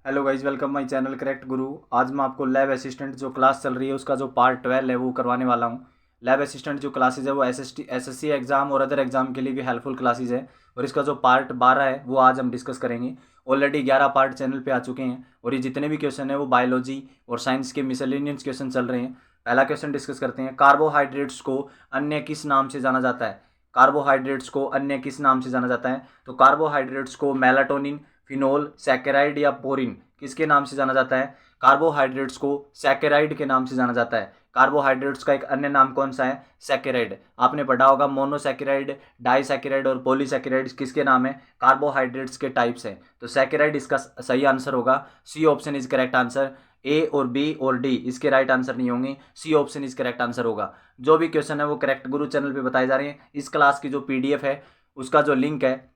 Hello guys, welcome my channel correct गुरु। आज मैं आपको लैब असिस्टेंट जो क्लास चल रही है उसका जो पार्ट 12 है वो करवाने वाला हूँ। लैब असिस्टेंट जो क्लासेज है वो एसएससी एग्जाम और अदर एग्जाम के लिए भी हेल्पफुल क्लासेज है। और इसका जो पार्ट 12 है वो आज हम डिस्कस करेंगे। ऑलरेडी 11 पार्ट चैनल पे आ चुके हैं और ये जितने भी क्वेश्चन है वो बायोलॉजी और साइंस के मिसलेनियस क्वेश्चन चल रहे हैं। पहला क्वेश्चन डिस्कस करते हैं। कार्बोहाइड्रेट्स को अन्य किस नाम से जाना जाता है? कार्बोहाइड्रेट्स को अन्य किस नाम से जाना जाता है? तो कार्बोहाइड्रेट्स को मेलाटोनिन, फिनोल, सैकेराइड या पोरिन किसके नाम से जाना जाता है? कार्बोहाइड्रेट्स को सैकेराइड के नाम से जाना जाता है। कार्बोहाइड्रेट्स का एक अन्य नाम कौन सा है? सैकेराइड। आपने पढ़ा होगा मोनोसैकेराइड, डाइसैकेराइड और पॉलीसैकेराइड किसके नाम है? कार्बोहाइड्रेट्स के टाइप्स हैं। तो सैकेराइड इसका सही आंसर होगा। C option is correct answer. A और बी और डी इसके राइट आंसर नहीं होंगे। C option is correct answer होगा। जो भी क्वेश्चन है वो करेक्ट गुरु चैनल पे बताए जा रहे हैं। इस क्लास की जो पीडीएफ है उसका जो लिंक है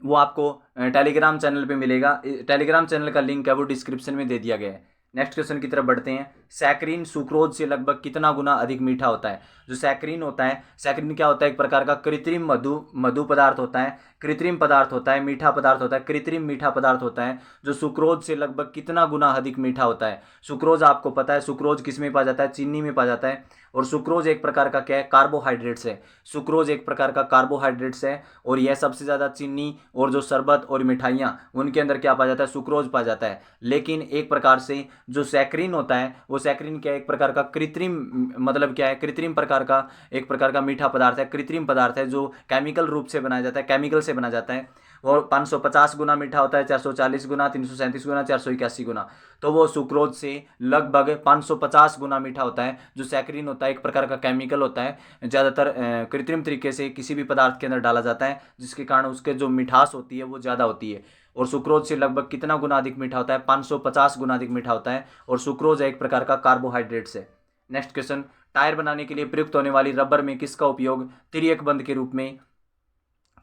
वो आपको टेलीग्राम चैनल पे मिलेगा। टेलीग्राम चैनल का लिंक है वो डिस्क्रिप्शन में दे दिया गया है। नेक्स्ट क्वेश्चन की तरफ बढ़ते हैं। सैकरीन सुक्रोज से लगभग कितना गुना अधिक मीठा होता है? जो सैकरीन होता है, सैकरीन क्या होता है? एक प्रकार का कृत्रिम मधु मधु पदार्थ होता है। कृत्रिम पदार्थ होता है, मीठा पदार्थ होता है, कृत्रिम मीठा पदार्थ होता है जो सुक्रोज से लगभग कितना गुना अधिक मीठा होता है। सुक्रोज आपको पता है, सुक्रोज किस में पाया जाता है? चीनी में पाया जाता है। और सुक्रोज एक प्रकार का क्या है? कार्बोहाइड्रेट्स है। सुक्रोज एक प्रकार का कार्बोहाइड्रेट्स है और यह सबसे ज़्यादा चीनी और जो शरबत और मिठाइयाँ उनके अंदर क्या पाया जाता है? सुक्रोज पाया जाता है। लेकिन एक प्रकार से जो सैकरीन होता है वो सैकरीन क्या है? एक प्रकार का कृत्रिम, मतलब क्या है? कृत्रिम प्रकार का एक प्रकार का मीठा पदार्थ है, कृत्रिम पदार्थ है जो केमिकल रूप से बनाया जाता है, केमिकल से बना जाता है। और 550 गुना मीठा होता है, 440 गुना, 337 गुना, 481 गुना। तो वो सुक्रोज से लगभग 550 गुना मीठा होता है। जो सैकरीन होता है एक प्रकार का केमिकल होता है, ज़्यादातर कृत्रिम तरीके से किसी भी पदार्थ के अंदर डाला जाता है जिसके कारण उसके जो मिठास होती है वो ज़्यादा होती है। और सुक्रोज से लगभग कितना गुना अधिक मीठा होता है? 550 गुना अधिक मीठा होता है। और सुक्रोज एक प्रकार का कार्बोहाइड्रेट्स है। Next question. टायर बनाने के लिए प्रयुक्त होने वाली रबर में किसका उपयोग तिर्यक बंध के रूप में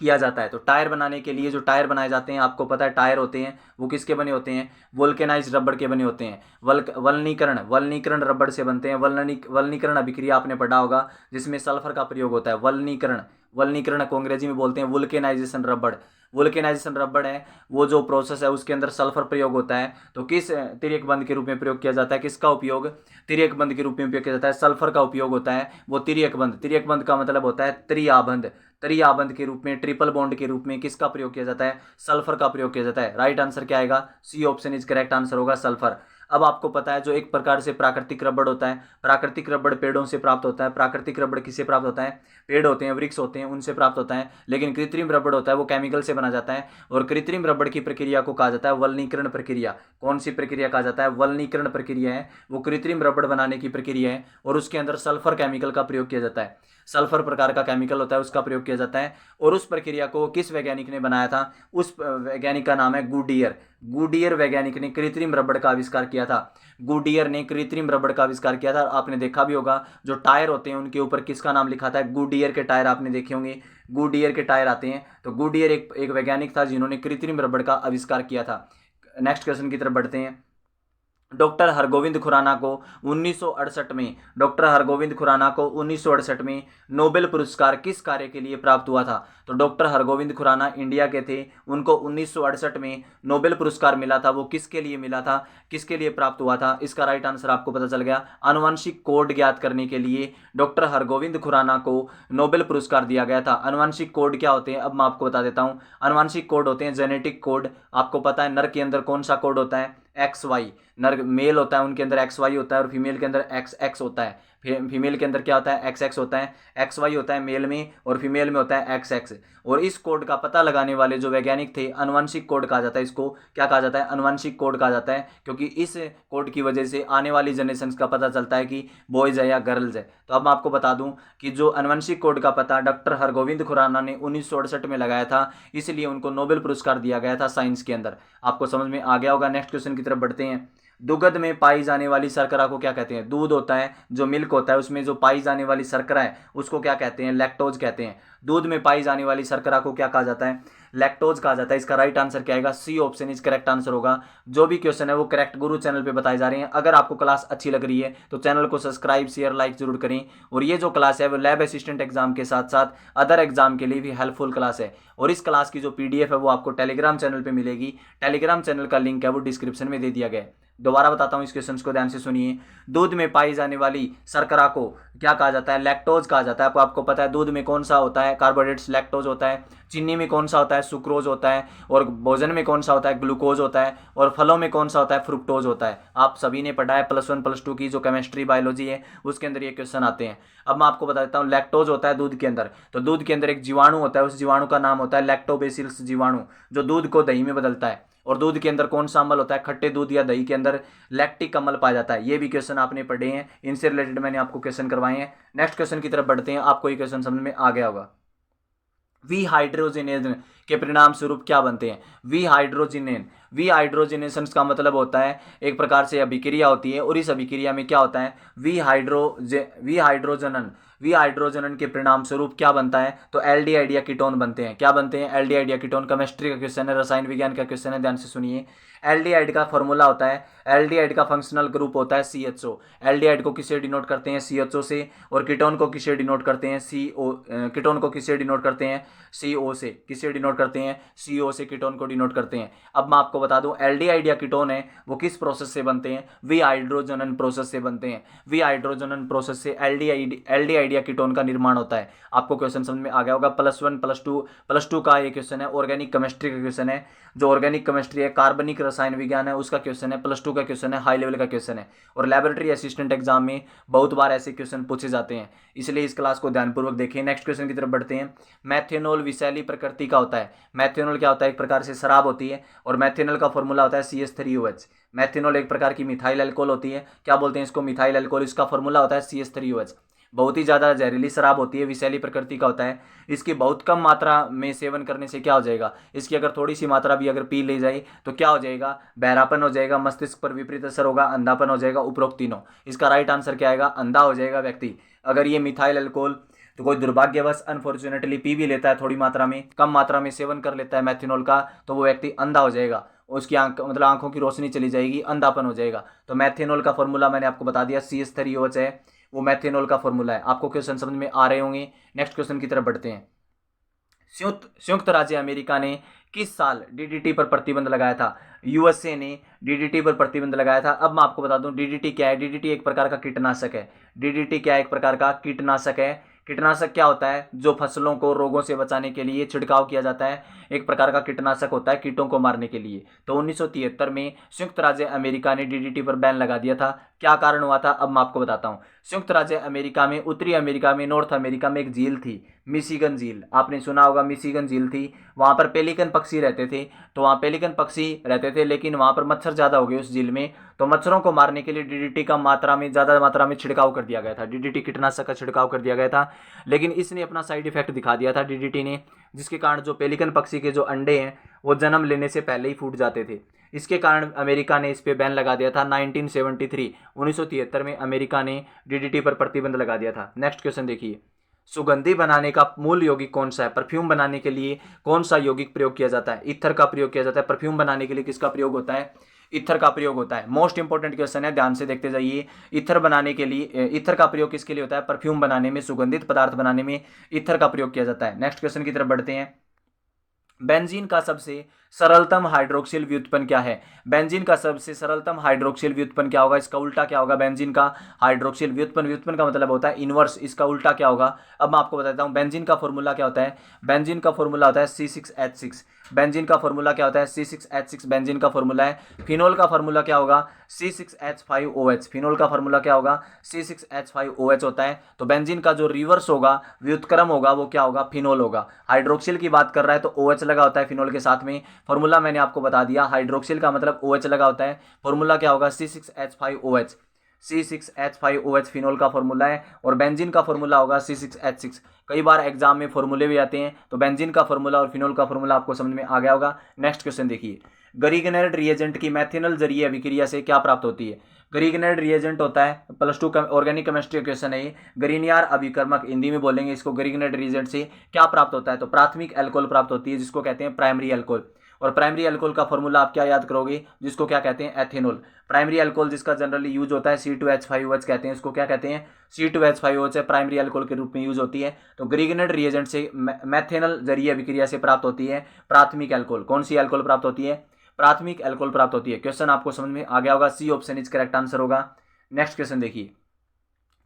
किया जाता है? तो टायर बनाने के लिए जो टायर बनाए जाते हैं, आपको पता है टायर होते हैं वो किसके बने होते हैं? वोल्केनाइज रबड़ के बने होते हैं। वल्नीकरण वल्नीकरण रबड़ से बनते हैं। वल्नीकरण अभिक्रिया आपने पढ़ा होगा जिसमें सल्फर का प्रयोग होता है। वल्नीकरण वल्नीकरण को अंग्रेजी में बोलते हैं वुल्केनाइजेशन रबड़। वुल्केनाइजेशन रबड़ है वो जो प्रोसेस है उसके अंदर सल्फर प्रयोग होता है। तो किस तिर्यक बंध के रूप में प्रयोग किया जाता है? किसका उपयोग तिर्यक बंध के रूप में उपयोग किया जाता है? सल्फर का उपयोग होता है। वो तिर्यक बंध, तिर्यक बंध का मतलब होता है त्रिआबंध। त्रिआबंध के रूप में, ट्रिपल बॉन्ड के रूप में किसका प्रयोग किया जाता है? सल्फर का प्रयोग किया जाता है। राइट आंसर क्या आएगा? C option is correct answer होगा, सल्फर। अब आपको पता है जो एक प्रकार से प्राकृतिक रबड़ होता है, प्राकृतिक रबड़ पेड़ों से प्राप्त होता है। प्राकृतिक रबड़ किससे प्राप्त होता है? पेड़ होते हैं, वृक्ष होते हैं, उनसे प्राप्त होता है। लेकिन कृत्रिम रबड़ होता है वो केमिकल से बना जाता है। और कृत्रिम रबड़ की प्रक्रिया को कहा जाता है वल्नीकरण प्रक्रिया। कौन सी प्रक्रिया कहा जाता है? वल्नीकरण प्रक्रिया है वो कृत्रिम रबड़ बनाने की प्रक्रिया है। और उसके अंदर सल्फर केमिकल का प्रयोग किया जाता है। सल्फर प्रकार का केमिकल होता है उसका प्रयोग किया जाता है। और उस प्रक्रिया को किस वैज्ञानिक ने बनाया था? उस वैज्ञानिक का नाम है गुडियर। गुडियर वैज्ञानिक ने कृत्रिम रबड़ का आविष्कार किया था। गुडियर ने कृत्रिम रबड़ का आविष्कार किया था। आपने देखा भी होगा जो टायर होते हैं उनके ऊपर किसका नाम लिखा था? गुडियर के टायर आपने देखे होंगे। गुडियर के टायर आते हैं। तो गुडियर एक वैज्ञानिक था जिन्होंने कृत्रिम रबड़ का आविष्कार किया था। नेक्स्ट क्वेश्चन की तरफ बढ़ते हैं। डॉक्टर हरगोविंद खुराना को 1968 में डॉक्टर हरगोविंद खुराना को 1968 में नोबेल पुरस्कार किस कार्य के लिए प्राप्त हुआ था? तो डॉक्टर हरगोविंद खुराना इंडिया के थे, उनको 1968 में नोबेल पुरस्कार मिला था। वो किसके लिए मिला था, किसके लिए प्राप्त हुआ था? इसका राइट आंसर आपको पता चल गया। आनुवंशिक कोड ज्ञात करने के लिए डॉक्टर हरगोविंद खुराना को नोबेल पुरस्कार दिया गया था। आनुवंशिक कोड क्या होते हैं अब मैं आपको बता देता हूँ। आनुवंशिक कोड होते हैं जेनेटिक कोड। आपको पता है नर के अंदर कौन सा कोड होता है? X Y. नर मेल होता है उनके अंदर एक्स वाई होता है और फीमेल के अंदर एक्स एक्स होता है। फीमेल के अंदर क्या होता है? एक्स एक्स होता है। एक्स वाई होता है मेल में और फीमेल में होता है एक्स एक्स। और इस कोड का पता लगाने वाले जो वैज्ञानिक थे, आनुवंशिक कोड कहा जाता है इसको। क्या कहा जाता है? आनुवंशिक कोड कहा जाता है, क्योंकि इस कोड की वजह से आने वाली जनरेशन का पता चलता है कि बॉयज है या गर्ल्स है। तो अब मैं आपको बता दूं कि जो आनुवंशिक कोड का पता डॉक्टर हरगोविंद खुराना ने 1968 में लगाया था, इसलिए उनको नोबेल पुरस्कार दिया गया था साइंस के अंदर। आपको समझ में आ गया होगा। नेक्स्ट क्वेश्चन की तरफ बढ़ते हैं। दुग्ध में पाई जाने वाली शर्करा को क्या कहते हैं? दूध होता है जो मिल्क होता है, उसमें जो पाई जाने वाली शर्करा है उसको क्या कहते हैं? लैक्टोज कहते हैं। दूध में पाई जाने वाली शर्करा को क्या कहा जाता है? लैक्टोज कहा जाता है। इसका राइट आंसर क्या आएगा? C option is correct answer होगा। जो भी क्वेश्चन है वो करेक्ट गुरु चैनल पे बताए जा रहे हैं। अगर आपको क्लास अच्छी लग रही है तो चैनल को सब्सक्राइब शेयर लाइक जरूर करें। और ये जो क्लास है वो लैब असिस्टेंट एग्जाम के साथ साथ अदर एग्जाम के लिए भी हेल्पफुल क्लास है। और इस क्लास की जो पीडीएफ है वो आपको टेलीग्राम चैनल पे मिलेगी। टेलीग्राम चैनल का लिंक है वो डिस्क्रिप्शन में दे दिया गया है। दोबारा बताता हूँ इस क्वेश्चन को ध्यान से सुनिए। दूध में पाई जाने वाली शर्करा को क्या कहा जाता है? लैक्टोज कहा जाता है। आपको पता है दूध में कौन सा होता है? कार्बोहाइड्रेट्स लैक्टोज होता है। चीनी में कौन सा होता है? सुक्रोज होता है। और भोजन में कौन सा होता है? ग्लूकोज होता है। और फलों में कौन सा होता है? फ्रुक्टोज होता है। आप सभी ने पढ़ा है +1 +2 की जो केमिस्ट्री बायोलॉजी है उसके अंदर ये क्वेश्चन आते हैं। अब मैं आपको बता देता हूँ लैक्टोज होता है दूध के अंदर। तो दूध के अंदर एक जीवाणु होता है, उस जीवाणु का नाम होता है लैक्टोबैसिलस जीवाणु, जो दूध को दही में बदलता है। और दूध के अंदर कौन सा अम्ल होता है? खट्टे दूध या दही के अंदर लैक्टिक अम्ल पाया जाता है। ये भी क्वेश्चन आपने पढ़े हैं, इनसे रिलेटेड मैंने आपको क्वेश्चन करवाए हैं। नेक्स्ट क्वेश्चन की तरफ बढ़ते हैं। आपको ये क्वेश्चन समझ में आ गया होगा। विहाइड्रोजिनेशन के परिणाम स्वरूप क्या बनते हैं? विहाइड्रोजिनेशन का मतलब होता है एक प्रकार से अभिक्रिया होती है और इस अभिक्रिया में क्या होता है? विहाइड्रोजनन के परिणाम स्वरूप क्या बनता है? तो एल्डिहाइड या कीटोन बनते हैं। क्या बनते हैं? एल्डिहाइड या कीटोन। केमिस्ट्री का क्वेश्चन है, रसायन विज्ञान का क्वेश्चन है, ध्यान से सुनिए। एल्डिहाइड का फॉर्मूला होता है, एल्डिहाइड का फंक्शनल ग्रुप होता है CHO। एल्डिहाइड को किससे डिनोट करते हैं? CHO से। और कीटोन को किससे डिनोट करते हैं? कीटोन को किससे डिनोट करते हैं? CO से। किससे डिनोट करते हैं? CO से कीटोन को डिनोट करते हैं। अब मैं आपको बता दूं एल्डिहाइड या कीटोन है वो किस प्रोसेस से बनते हैं? विहाइड्रोजनन प्रोसेस से बनते हैं। विहाइड्रोजनन प्रोसेस से एल्डिहाइड या कीटोन का निर्माण होता है। आपको क्वेश्चन समझ में आ गया होगा। +1 +2 का ये क्वेश्चन है, ऑर्गेनिक केमिस्ट्री का क्वेश्चन है। जो ऑर्गेनिक केमिस्ट्री है, कार्बनिक रसायन विज्ञान है, उसका क्वेश्चन है। +2 का क्वेश्चन है, हाई लेवल का क्वेश्चन है। और लैबोरेटरी असिस्टेंट एग्जाम में बहुत बार ऐसे क्वेश्चन पूछे जाते हैं, इसलिए इस क्लास को ध्यानपूर्वक देखें। नेक्स्ट क्वेश्चन की तरफ बढ़ते हैं। मैथेनॉल विषैली प्रकृति का होता है। मैथेनॉल क्या होता है? एक प्रकार से शराब होती है और मैथेनॉल का फॉर्मूला होता है CH3OH। मैथेनॉल एक प्रकार की मिथाइल अल्कोहल होती है। क्या बोलते हैं इसको? Methyl alcohol. इसका फॉर्मूला होता है CH3OH। बहुत ही ज़्यादा जहरीली शराब होती है, विषैली प्रकृति का होता है। इसकी बहुत कम मात्रा में सेवन करने से क्या हो जाएगा? इसकी अगर थोड़ी सी मात्रा भी अगर पी ली जाए तो क्या हो जाएगा? बहरापन हो जाएगा, मस्तिष्क पर विपरीत असर होगा, अंधापन हो जाएगा, उपरोक्त तीनों। इसका राइट आंसर क्या आएगा? अंधा हो जाएगा व्यक्ति। अगर ये मिथाइल अल्कोहल तो कोई दुर्भाग्यवश अनफॉर्चुनेटली पी भी लेता है, थोड़ी मात्रा में, कम मात्रा में सेवन कर लेता है मैथेनॉल का, तो वो व्यक्ति अंधा हो जाएगा। उसकी आंखों की रोशनी चली जाएगी, अंधापन हो जाएगा। तो मैथेनॉल का फॉर्मूला मैंने आपको बता दिया, CH3OH है, वो मैथेनॉल का फॉर्मूला है। आपको क्वेश्चन समझ में आ रहे होंगे। नेक्स्ट क्वेश्चन की तरफ बढ़ते हैं। संयुक्त राज्य अमेरिका ने किस साल DDT पर प्रतिबंध लगाया था? USA ने DDT पर प्रतिबंध लगाया था। अब मैं आपको बता दूं DDT क्या है। DDT एक प्रकार का कीटनाशक है। DDT क्या है? एक प्रकार का कीटनाशक है। कीटनाशक क्या होता है? जो फसलों को रोगों से बचाने के लिए छिड़काव किया जाता है, एक प्रकार का कीटनाशक होता है कीटों को मारने के लिए। तो 1973 में संयुक्त राज्य अमेरिका ने DDT पर बैन लगा दिया था। क्या कारण हुआ था? अब मैं आपको बताता हूँ। संयुक्त राज्य अमेरिका में, उत्तरी अमेरिका में, नॉर्थ अमेरिका में एक झील थी, मिशिगन झील। आपने सुना होगा, मिशिगन झील थी। वहाँ पर पेलिकन पक्षी रहते थे। तो वहाँ पेलिकन पक्षी रहते थे, लेकिन वहाँ पर मच्छर ज़्यादा हो गए उस झील में। तो मच्छरों को मारने के लिए DDT का ज़्यादा मात्रा में छिड़काव कर दिया गया था। DDT कीटनाशक का छिड़काव कर दिया गया था, लेकिन इसने अपना साइड इफेक्ट दिखा दिया था DDT ने, जिसके कारण जो पेलिकन पक्षी के जो अंडे हैं वो जन्म लेने से पहले ही फूट जाते थे। इसके कारण अमेरिका ने इस पे बैन लगा दिया था। 1973 में अमेरिका ने DDT पर प्रतिबंध लगा दिया था। नेक्स्ट क्वेश्चन देखिए। सुगंधी बनाने का मूल यौगिक कौन सा है? परफ्यूम बनाने के लिए कौन सा यौगिक प्रयोग किया जाता है? ईथर का प्रयोग किया जाता है। परफ्यूम बनाने के लिए किसका प्रयोग होता है? ईथर का प्रयोग होता है। मोस्ट इंपोर्टेंट क्वेश्चन है, ध्यान से देखते जाइए। ईथर बनाने के लिए, ईथर का प्रयोग किसके लिए होता है? परफ्यूम बनाने में, सुगंधित पदार्थ बनाने में ईथर का प्रयोग किया जाता है। नेक्स्ट क्वेश्चन की तरफ बढ़ते हैं। बेंजीन का सबसे सरलतम हाइड्रोक्सिल व्युत्पन्न क्या है? बेंजीन का सबसे सरलतम हाइड्रोक्सिल व्युत्पन्न क्या होगा? इसका उल्टा क्या होगा? बेंजीन का हाइड्रोक्सिल व्युत्पन्न, व्युत्पन्न का मतलब होता है इनवर्स, इसका उल्टा क्या होगा? अब मैं आपको बताता हूँ। बेंजीन का फॉर्मूला क्या होता है? बेंजीन का फॉर्मूला होता है C6H6। बेंजीन का फॉर्मूला क्या होता है? C6H6 बेंजीन का फॉर्मूला है। फिनोल का फॉर्मूला क्या होगा? C6H5OH। फिनोल का फॉर्मूला क्या होगा? C6H5OH होता है। तो बेंजीन का जो रिवर्स होगा, व्युत्क्रम होगा, वो क्या होगा? फिनोल होगा। हाइड्रोक्सिल की बात कर रहा है तो OH लगा होता है फिनोल के साथ में। फॉर्मूला मैंने आपको बता दिया, हाइड्रोक्सिल का मतलब OH लगा होता है। फॉर्मूला क्या होगा? C6H5OH। C6H5OH फिनोल का फॉर्मूला है। और बेंजीन का फॉर्मूला होगा C6H6। कई बार एग्जाम में फॉर्मूले भी आते हैं, तो बेंजीन का फॉर्मूला और फिनोल का फॉर्मूला आपको समझ में आ गया होगा। नेक्स्ट क्वेश्चन देखिए। गरिगनेड रिएजेंट की मेथिनल जरिए अभिक्रिया से क्या प्राप्त होती है। गरिगनेड रिएजेंट होता है, +2 ऑर्गेनिक केमिस्ट्री क्वेश्चन है ये। गरिनियार अभिकर्मक हिंदी में बोलेंगे इसको। गरिगनेड रिएजेंट से क्या प्राप्त होता है, तो प्राथमिक अल्कोहल प्राप्त होती है, जिसको कहते हैं प्राइमरी अल्कोहल। और प्राइमरी अल्कोहल का फॉर्मूला आप क्या याद करोगे, जिसको क्या कहते हैं, एथेनॉल। प्राइमरी अल्कोहल जिसका जनरली यूज होता है C2H5OH कहते हैं इसको, क्या कहते हैं, C2H5OH प्राइमरी अल्कोहल के रूप में यूज होती है। तो गरिगनेड रिएजेंट से मेथेनल जरिए अभिक्रिया से प्राप्त होती है प्राथमिक अल्कोहल। कौन सी अल्कोहल प्राप्त होती है, प्राथमिक अल्कोहल प्राप्त होती है। क्वेश्चन आपको समझ में आ गया होगा, C option is correct answer होगा। नेक्स्ट क्वेश्चन देखिए,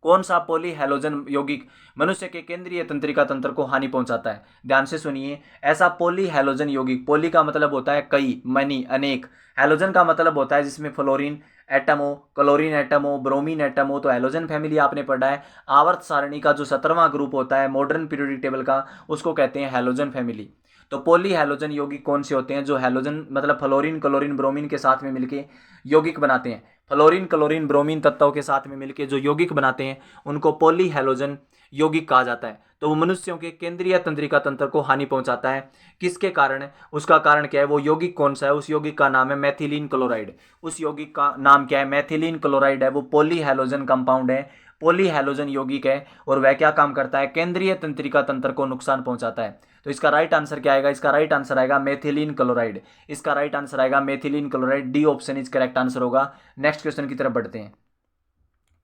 कौन सा पॉली हैलोजन यौगिक मनुष्य के केंद्रीय तंत्रिका तंत्र को हानि पहुंचाता है। ध्यान से सुनिए, ऐसा पॉली हैलोजन यौगिक, पॉली का मतलब होता है कई, मनी, अनेक। हैलोजन का मतलब होता है जिसमें फ्लोरीन एटम हो, क्लोरीन एटम हो, ब्रोमीन एटम हो, तो हैलोजन फैमिली आपने पढ़ा है। आवर्त सारणी का जो 17वां ग्रुप होता है मॉडर्न पीरियोडिक टेबल का, उसको कहते हैं हैलोजन फैमिली। तो पॉली हैलोजन यौगिक कौन से होते हैं, जो हैलोजन मतलब फ्लोरीन क्लोरीन ब्रोमीन के साथ में मिलके यौगिक बनाते हैं। फ्लोरीन क्लोरीन ब्रोमीन तत्वों के साथ में मिलके जो यौगिक बनाते हैं उनको पॉली हैलोजन यौगिक कहा जाता है। तो वो मनुष्यों के केंद्रीय तंत्रिका तंत्र को हानि पहुंचाता है। किसके कारण, उसका कारण क्या है, वो यौगिक कौन सा है, उस यौगिक का नाम है मेथिलीन क्लोराइड। उस यौगिक का नाम क्या है, मेथिलीन क्लोराइड है। वो पॉली हैलोजन कंपाउंड है, पॉली हैलोजन यौगिक है, और वह क्या काम करता है, केंद्रीय तंत्रिका तंत्र को नुकसान पहुंचाता है। तो इसका राइट आंसर क्या आएगा, इसका राइट आंसर आएगा मेथिलीन क्लोराइड। इसका राइट आंसर आएगा methylene chloride, D option is correct answer होगा। नेक्स्ट क्वेश्चन की तरफ बढ़ते हैं।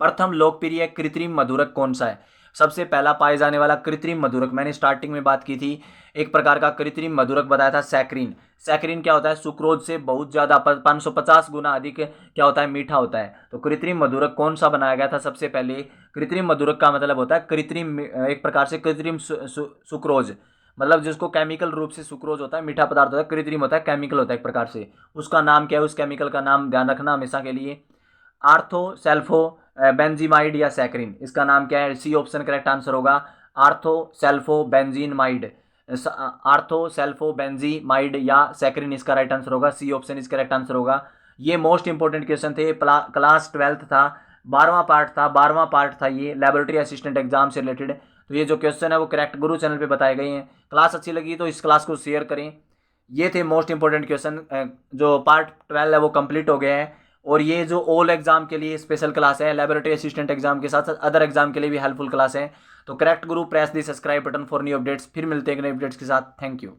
प्रथम लोकप्रिय कृत्रिम मधुरक कौन सा है। सबसे पहला पाए जाने वाला कृत्रिम मधुरक, मैंने स्टार्टिंग में बात की थी, एक प्रकार का कृत्रिम मधुरक बताया था, सैक्रीन। सैक्रीन क्या होता है, सुक्रोज से बहुत ज्यादा 550 गुना अधिक क्या होता है, मीठा होता है। तो कृत्रिम मधुरक कौन सा बनाया गया था सबसे पहले। कृत्रिम मधुरक का मतलब होता है कृत्रिम, एक प्रकार से कृत्रिम सुक्रोज, मतलब जिसको केमिकल रूप से सुक्रोज होता है, मीठा पदार्थ होता है, कृत्रिम होता है, केमिकल होता है एक प्रकार से। उसका नाम क्या है, उस केमिकल का नाम ध्यान रखना हमेशा के लिए, आर्थो सेल्फो बेंजीमाइड या सैक्रीन। इसका नाम क्या है, सी ऑप्शन करेक्ट आंसर होगा, ortho sulpho benzimide. Ortho sulpho benzimide या सैक्रीन इसका राइट आंसर होगा, C option is correct answer होगा। ये मोस्ट इंपोर्टेंट क्वेश्चन थे, क्लास 12th था, 12वां पार्ट था ये, लेबोरेटरी असिस्टेंट एग्जाम से रिलेटेड। तो ये जो क्वेश्चन है वो करेक्ट गुरु चैनल पे बताए गए हैं। क्लास अच्छी लगी तो इस क्लास को शेयर करें। ये थे मोस्ट इंपोर्टेंट क्वेश्चन, जो पार्ट 12 है वो कंप्लीट हो गए हैं। और ये जो ऑल एग्जाम के लिए स्पेशल क्लास है, लेबोरेटरी असिस्टेंट एग्जाम के साथ साथ अदर एग्जाम के लिए भी हेल्पफुल क्लास है। तो correct Guru press the subscribe button for new updates. फिर मिलते हैं नए अपडेट्स के साथ। Thank you.